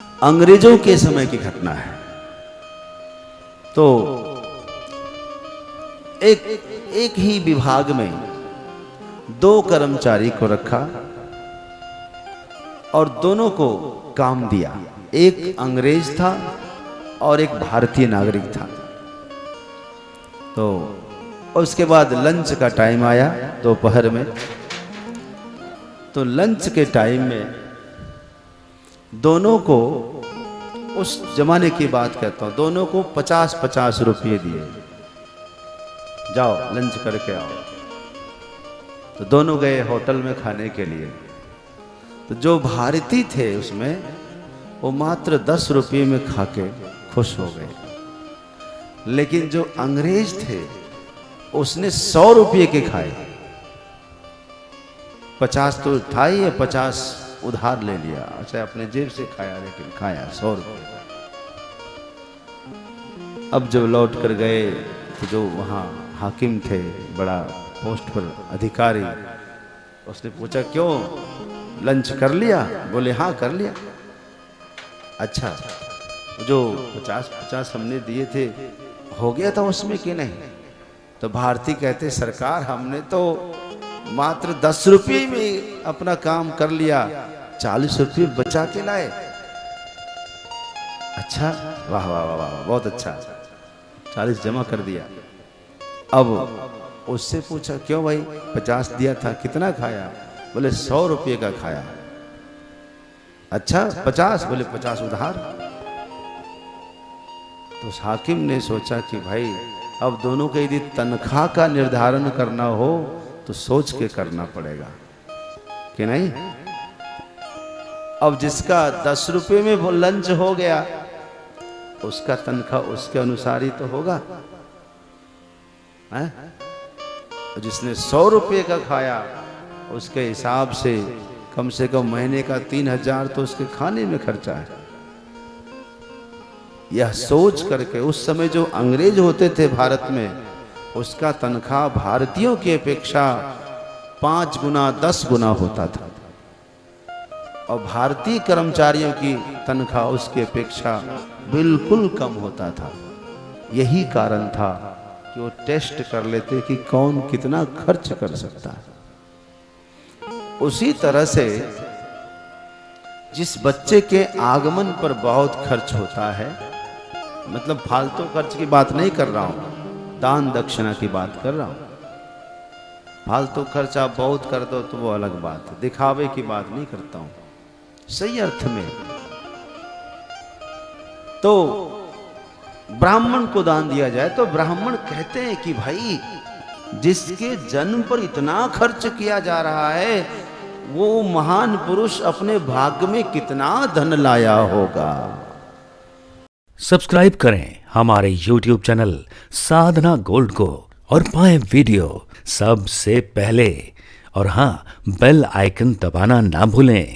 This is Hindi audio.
अंग्रेजों के समय की घटना है। तो एक एक ही विभाग में दो कर्मचारी को रखा और दोनों को काम दिया। एक अंग्रेज था और एक भारतीय नागरिक था। तो उसके बाद लंच का टाइम आया दोपहर में। तो लंच के टाइम में दोनों को, उस जमाने की बात कहता हूं, दोनों को 50-50 रुपये दिए, जाओ लंच करके आओ। तो दोनों गए होटल में खाने के लिए। तो जो भारतीय थे उसमें, वो मात्र 10 रुपये में खाके खुश हो गए। लेकिन जो अंग्रेज थे उसने 100 रुपये के खाए। 50 तो था ही, 50 उधार ले लिया, अच्छा अपने जेब से खाया, लेकिन खाया 100 रुपये। अब जब लौट कर गए तो जो वहाँ हाकिम थे, बड़ा पोस्ट पर अधिकारी, उसने पूछा क्यों लंच कर लिया? बोले हाँ कर लिया। अच्छा जो 50-50 हमने दिए थे हो गया था उसमें कि नहीं? तो भारती कहते सरकार हमने तो मात्र 10 रुपये में अपना काम कर लिया, 40 रुपये बचा के लाए। अच्छा वाह वाह वाह वाह, बहुत अच्छा, 40 जमा कर दिया। अब उससे पूछा क्यों भाई, 50 दिया था, कितना खाया? बोले 100 रुपये का खाया। अच्छा 50? बोले 50 उधार। तो उस हाकिम ने सोचा कि भाई अब दोनों के यदि तनख्वाह का निर्धारण करना हो तो सोच के करना पड़ेगा कि नहीं। अब जिसका 10 रुपये में वो लंच हो गया, उसका तनख्वाह उसके अनुसार ही तो होगा है? जिसने 100 रुपये का खाया उसके हिसाब से कम महीने का 3000 तो उसके खाने में खर्चा है। यह सोच करके उस समय जो अंग्रेज होते थे भारत में, उसका तनख्वाह भारतीयों की अपेक्षा 5 गुना 10 गुना होता था, और भारतीय कर्मचारियों की तनख्वाह उसकी अपेक्षा बिल्कुल कम होता था। यही कारण था कि वो टेस्ट कर लेते कि कौन कितना खर्च कर सकता है। उसी तरह से जिस बच्चे के आगमन पर बहुत खर्च होता है, मतलब फालतू खर्च की बात नहीं कर रहा हूं, दान दक्षिणा की बात कर रहा हूं। फालतू खर्च आप बहुत कर दो तो वो अलग बात है, दिखावे की बात नहीं करता हूं, सही अर्थ में। तो ब्राह्मण को दान दिया जाए तो ब्राह्मण कहते हैं कि भाई जिसके जन्म पर इतना खर्च किया जा रहा है, वो महान पुरुष अपने भाग्य में कितना धन लाया होगा। सब्सक्राइब करें हमारे YouTube चैनल साधना गोल्ड को और पाएं वीडियो सबसे पहले। और हाँ, बेल आइकन दबाना ना भूलें।